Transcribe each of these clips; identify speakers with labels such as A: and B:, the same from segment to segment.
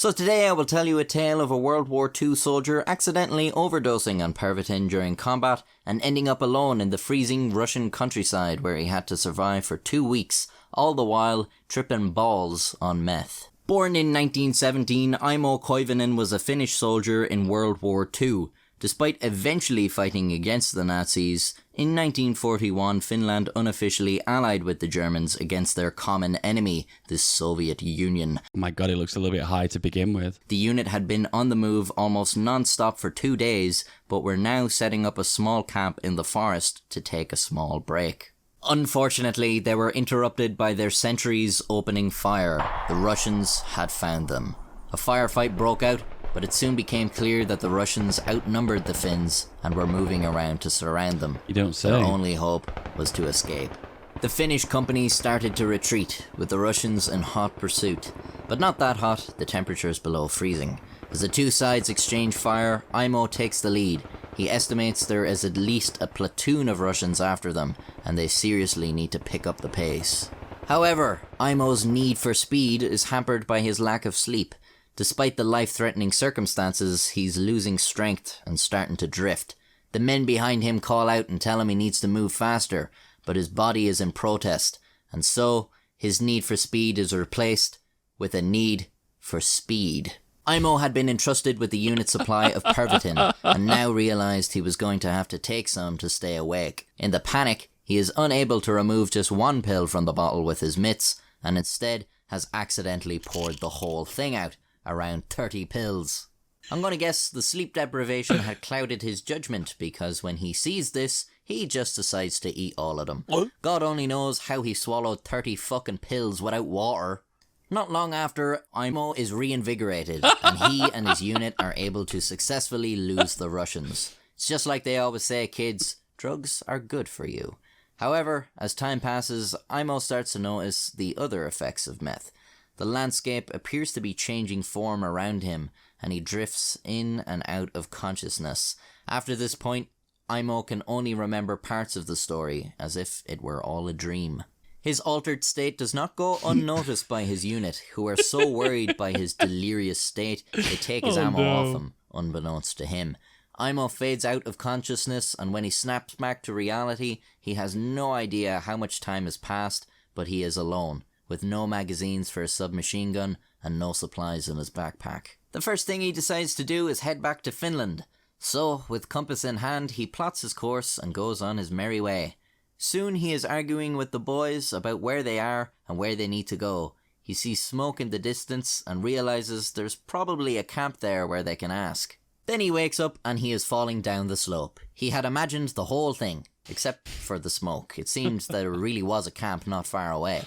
A: So today I will tell you a tale of a World War II soldier accidentally overdosing on Pervitin during combat and ending up alone in the freezing Russian countryside where he had to survive for 2 weeks, all the while tripping balls on meth. Born in 1917, Aimo Koivunen was a Finnish soldier in World War II. Despite eventually fighting against the Nazis, in 1941 Finland unofficially allied with the Germans against their common enemy, the Soviet Union.
B: Oh my god, it looks a little bit high to begin with.
A: The unit had been on the move almost non-stop for 2 days, but were now setting up a small camp in the forest to take a small break. Unfortunately, they were interrupted by their sentries opening fire. The Russians had found them. A firefight broke out, but it soon became clear that the Russians outnumbered the Finns and were moving around to surround them.
B: You don't say.
A: Their only hope was to escape. The Finnish company started to retreat, with the Russians in hot pursuit. But not that hot, the temperature's below freezing. As the two sides exchange fire, Aimo takes the lead. He estimates there is at least a platoon of Russians after them, and they seriously need to pick up the pace. However, Aimo's need for speed is hampered by his lack of sleep. Despite the life-threatening circumstances, he's losing strength and starting to drift. The men behind him call out and tell him he needs to move faster, but his body is in protest, and so his need for speed is replaced with a need for speed. Aimo had been entrusted with the unit supply of Pervitin, and now realised he was going to have to take some to stay awake. In the panic, he is unable to remove just one pill from the bottle with his mitts, and instead has accidentally poured the whole thing out, around 30 pills. I'm gonna guess the sleep deprivation had clouded his judgment, because when he sees this, he just decides to eat all of them. God only knows how he swallowed 30 fucking pills without water. Not long after, Aimo is reinvigorated, and he and his unit are able to successfully lose the Russians. It's just like they always say, kids, drugs are good for you. However, as time passes, Aimo starts to notice the other effects of meth. The landscape appears to be changing form around him, and he drifts in and out of consciousness. After this point, Aimo can only remember parts of the story, as if it were all a dream. His altered state does not go unnoticed by his unit, who are so worried by his delirious state, they take his ammo off him, unbeknownst to him. Aimo fades out of consciousness, and when he snaps back to reality, he has no idea how much time has passed, but he is alone, with no magazines for a submachine gun and no supplies in his backpack. The first thing he decides to do is head back to Finland. So, with compass in hand, he plots his course and goes on his merry way. Soon he is arguing with the boys about where they are and where they need to go. He sees smoke in the distance and realises there's probably a camp there where they can ask. Then he wakes up and he is falling down the slope. He had imagined the whole thing, except for the smoke. It seems that there really was a camp not far away.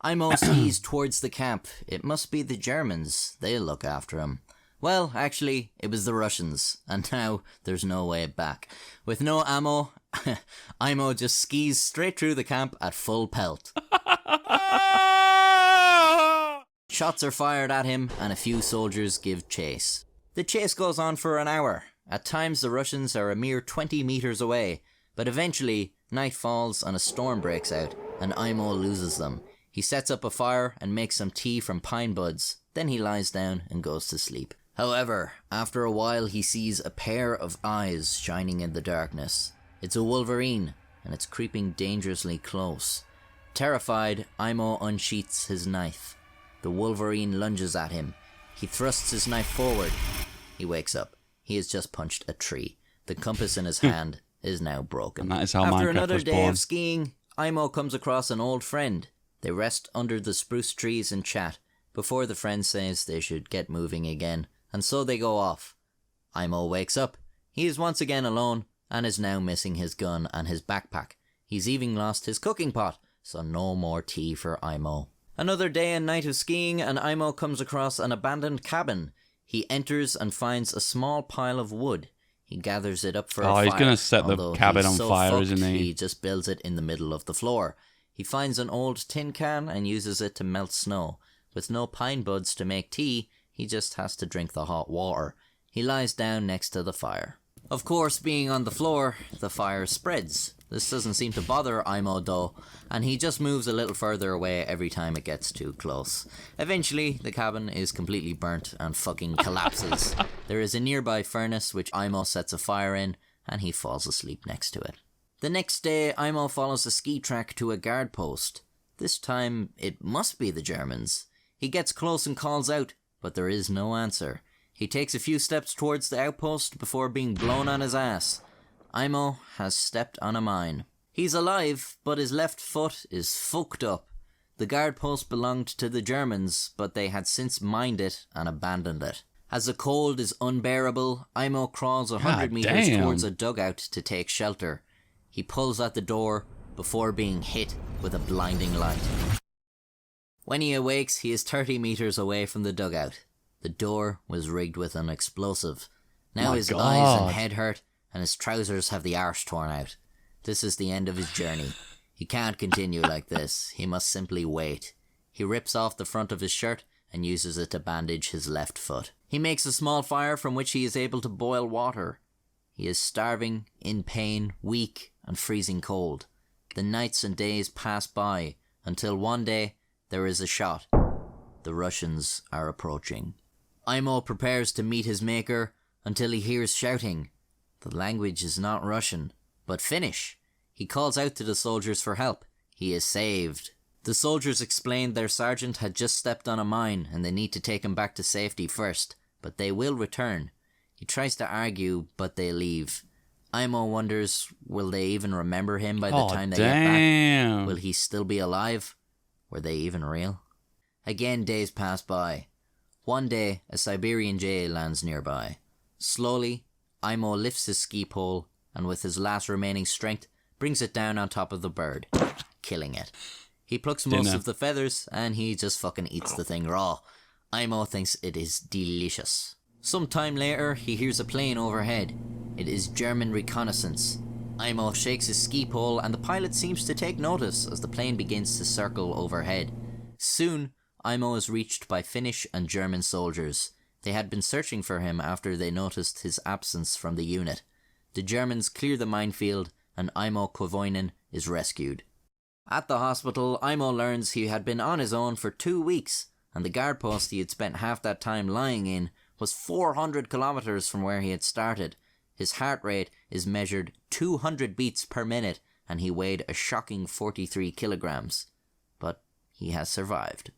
A: Aimo sees towards the camp. It must be the Germans. They'll look after him. Well, actually, it was the Russians, and now there's no way back. With no ammo, Aimo just skis straight through the camp at full pelt. Shots are fired at him, and a few soldiers give chase. The chase goes on for an hour. At times the Russians are a mere 20 meters away, but eventually night falls and a storm breaks out, and Aimo loses them. He sets up a fire and makes some tea from pine buds, then he lies down and goes to sleep. However, after a while he sees a pair of eyes shining in the darkness. It's a wolverine, and it's creeping dangerously close. Terrified, Aimo unsheaths his knife. The wolverine lunges at him. He thrusts his knife forward. He wakes up. He has just punched a tree. The compass in his hand is now broken.
B: And that is how
A: After
B: Minecraft
A: another
B: was
A: day
B: born.
A: of skiing, Aimo comes across an old friend. They rest under the spruce trees and chat, before the friend says they should get moving again, and so they go off. Aimo wakes up. He is once again alone, and is now missing his gun and his backpack. He's even lost his cooking pot, so no more tea for Aimo. Another day and night of skiing, and Aimo comes across an abandoned cabin. He enters and finds a small pile of wood. He gathers it up for a fire.
B: Oh, he's going to set the
A: although
B: cabin
A: he's
B: on
A: so
B: fire,
A: fucked,
B: isn't he?
A: He just builds it in the middle of the floor. He finds an old tin can and uses it to melt snow. With no pine buds to make tea, he just has to drink the hot water. He lies down next to the fire. Of course, being on the floor, the fire spreads. This doesn't seem to bother Imo though, and he just moves a little further away every time it gets too close. Eventually, the cabin is completely burnt and fucking collapses. There is a nearby furnace which Imo sets a fire in, and he falls asleep next to it. The next day, Imo follows a ski track to a guard post. This time, it must be the Germans. He gets close and calls out, but there is no answer. He takes a few steps towards the outpost before being blown on his ass. Imo has stepped on a mine. He's alive, but his left foot is fucked up. The guard post belonged to the Germans, but they had since mined it and abandoned it. As the cold is unbearable, Imo crawls 100 meters towards a dugout to take shelter. He pulls at the door before being hit with a blinding light. When he awakes, he is 30 meters away from the dugout. The door was rigged with an explosive. Now his eyes and head hurt, and his trousers have the arse torn out. This is the end of his journey. He can't continue like this. He must simply wait. He rips off the front of his shirt and uses it to bandage his left foot. He makes a small fire from which he is able to boil water. He is starving, in pain, weak, and freezing cold. The nights and days pass by until one day there is a shot. The Russians are approaching. Imo prepares to meet his maker until he hears shouting. The language is not Russian, but Finnish. He calls out to the soldiers for help. He is saved. The soldiers explained their sergeant had just stepped on a mine and they need to take him back to safety first, but they will return. He tries to argue, but they leave. Imo wonders, will they even remember him by the time they get back? Will he still be alive? Were they even real? Again, days pass by. One day, a Siberian jay lands nearby. Slowly, Imo lifts his ski pole and with his last remaining strength, brings it down on top of the bird, killing it. He plucks most of the feathers and he just fucking eats the thing raw. Imo thinks it is delicious. Some time later, he hears a plane overhead. It is German reconnaissance. Imo shakes his ski pole and the pilot seems to take notice as the plane begins to circle overhead. Soon, Imo is reached by Finnish and German soldiers. They had been searching for him after they noticed his absence from the unit. The Germans clear the minefield and Imo Koivunen is rescued. At the hospital, Imo learns he had been on his own for 2 weeks and the guard post he had spent half that time lying in was 400 kilometers from where he had started. His heart rate is measured 200 beats per minute and he weighed a shocking 43 kilograms. But he has survived.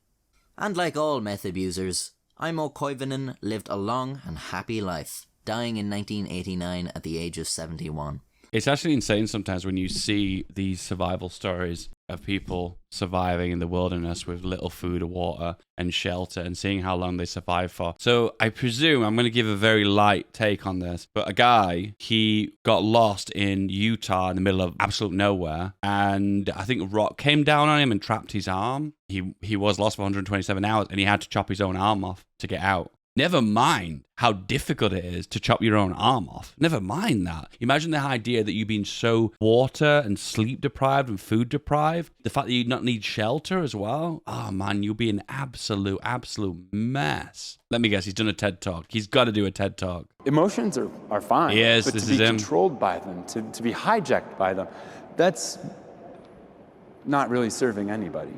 A: And like all meth abusers, Imo Koivunen lived a long and happy life, dying in 1989 at the age of 71.
B: It's actually insane sometimes when you see these survival stories of people surviving in the wilderness with little food or water and shelter and seeing how long they survive for. So I presume, I'm going to give a very light take on this, but a guy, he got lost in Utah in the middle of absolute nowhere, and I think a rock came down on him and trapped his arm. He was lost for 127 hours and he had to chop his own arm off to get out. Never mind how difficult it is to chop your own arm off. Never mind that. Imagine the idea that you've been so water and sleep deprived and food deprived. The fact that you not need shelter as well. Oh man, you'll be an absolute mess. Let me guess, he's done a TED Talk. He's got to do a TED Talk.
C: Emotions are fine.
B: Yes,
C: but
B: this
C: to
B: is
C: be
B: him.
C: Controlled by them, to be hijacked by them, that's not really serving anybody.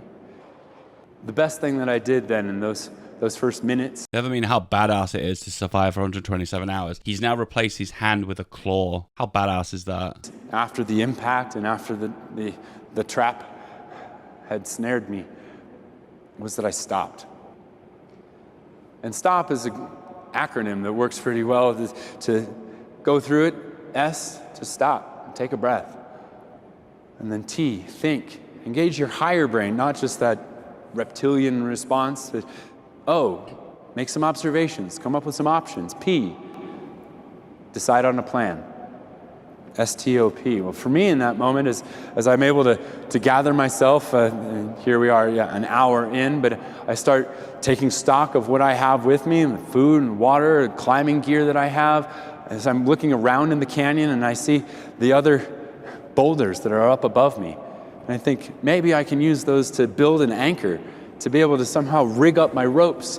C: The best thing that I did then in those first minutes.
B: Never mean how badass it is to survive for 127 hours. He's now replaced his hand with a claw. How badass is that? After
C: the impact and after the trap had snared me, was that I stopped. And STOP is an acronym that works pretty well to go through it. S, to stop, take a breath. And then T, think. Engage your higher brain, not just that reptilian response. O, make some observations, come up with some options. P, decide on a plan. STOP. Well, for me in that moment, as I'm able to gather myself, and here we are, an hour in, but I start taking stock of what I have with me, and food and water, and climbing gear that I have. As I'm looking around in the canyon and I see the other boulders that are up above me, and I think maybe I can use those to build an anchor to be able to somehow rig up my ropes,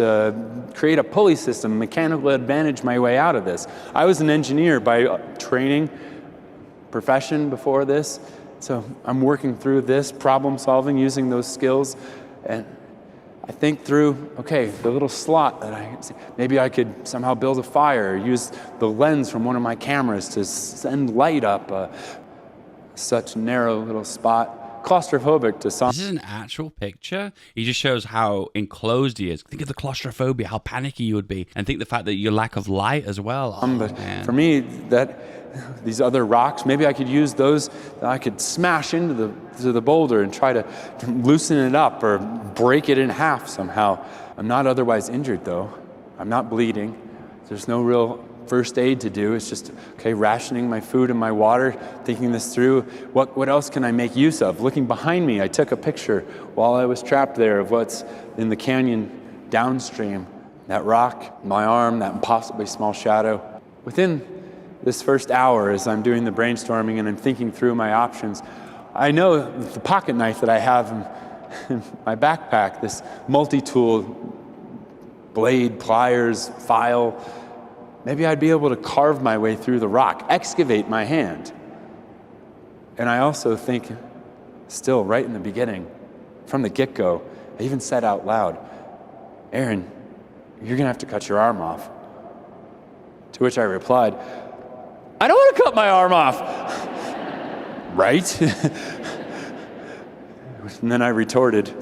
C: create a pulley system, mechanical advantage my way out of this. I was an engineer by training, profession before this, so I'm working through this, problem solving, using those skills, and I think through, okay, the little slot that maybe I could somehow build a fire, use the lens from one of my cameras to send light up such narrow little spot. Claustrophobic to some.
B: This is an actual picture. He just shows how enclosed he is. Think of the claustrophobia, how panicky you would be, and think the fact that your lack of light as well.
C: But for me, these other rocks, maybe I could use those, I could smash into the boulder and try to loosen it up or break it in half somehow. I'm not otherwise injured though. I'm not bleeding. There's no real first aid to do. It's just, okay, rationing my food and my water, thinking this through. What else can I make use of? Looking behind me, I took a picture while I was trapped there of what's in the canyon downstream. That rock, my arm, that impossibly small shadow. Within this first hour, as I'm doing the brainstorming and I'm thinking through my options, I know the pocket knife that I have in my backpack, this multi-tool, blade, pliers, file, maybe I'd be able to carve my way through the rock, excavate my hand. And I also think, still right in the beginning, from the get-go, I even said out loud, Aaron, you're gonna have to cut your arm off. To which I replied, I don't want to cut my arm off. Right? And then I retorted,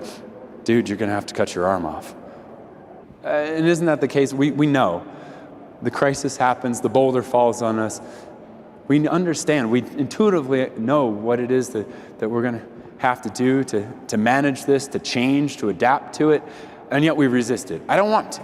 C: dude, you're going to have to cut your arm off. And isn't that the case? We know. The crisis happens, the boulder falls on us. We understand, we intuitively know what it is that we're going to have to do to manage this, to change, to adapt to it, and yet we resist it. I don't want to.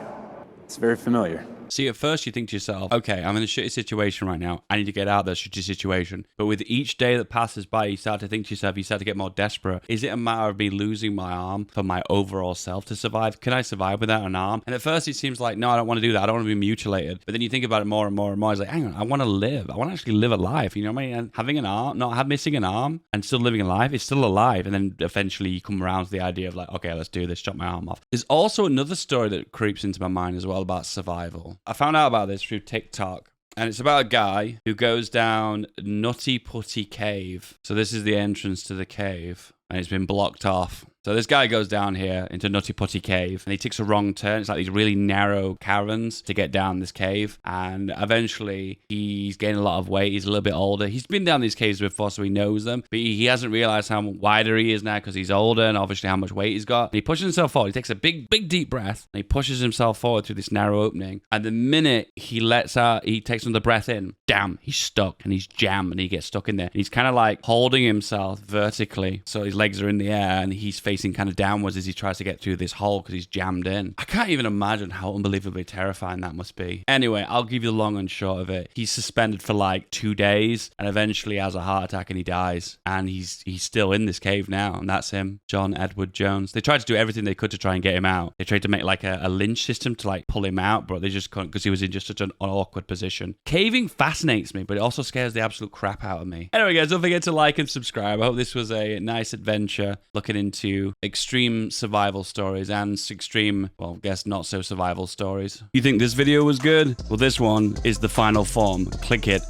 C: It's very familiar.
B: See, at first you think to yourself, okay, I'm in a shitty situation right now. I need to get out of that shitty situation. But with each day that passes by, you start to think to yourself, you start to get more desperate. Is it a matter of me losing my arm for my overall self to survive? Can I survive without an arm? And at first it seems like, no, I don't want to do that. I don't want to be mutilated. But then you think about it more and more and more. It's like, hang on, I want to live. I want to actually live a life. You know what I mean? And having an arm, missing an arm and still living a life is still alive. And then eventually you come around to the idea of like, okay, let's do this, chop my arm off. There's also another story that creeps into my mind as well about survival. I found out about this through TikTok, and it's about a guy who goes down Nutty Putty Cave. So this is the entrance to the cave, and it's been blocked off. So this guy goes down here into Nutty Putty Cave, and he takes a wrong turn. It's like these really narrow caverns to get down this cave. And eventually, he's gaining a lot of weight. He's a little bit older. He's been down these caves before, so he knows them. But he hasn't realized how wider he is now because he's older and obviously how much weight he's got. And he pushes himself forward. He takes a big deep breath, and he pushes himself forward through this narrow opening. And the minute he takes another breath in, damn, he's stuck, and he's jammed, and he gets stuck in there. And he's kind of like holding himself vertically. So his legs are in the air, and he's facing kind of downwards as he tries to get through this hole because he's jammed in. I can't even imagine how unbelievably terrifying that must be. Anyway, I'll give you the long and short of it. He's suspended for like 2 days and eventually has a heart attack and he dies. And he's still in this cave now, and that's him, John Edward Jones. They tried to do everything they could to try and get him out. They tried to make like a lynch system to like pull him out, but they just couldn't because he was in just such an awkward position. Caving fascinates me, but it also scares the absolute crap out of me. Anyway, guys, don't forget to like and subscribe. I hope this was a nice adventure looking into extreme survival stories and extreme, well, guess not so survival stories. You think this video was good? Well, this one is the final form. Click it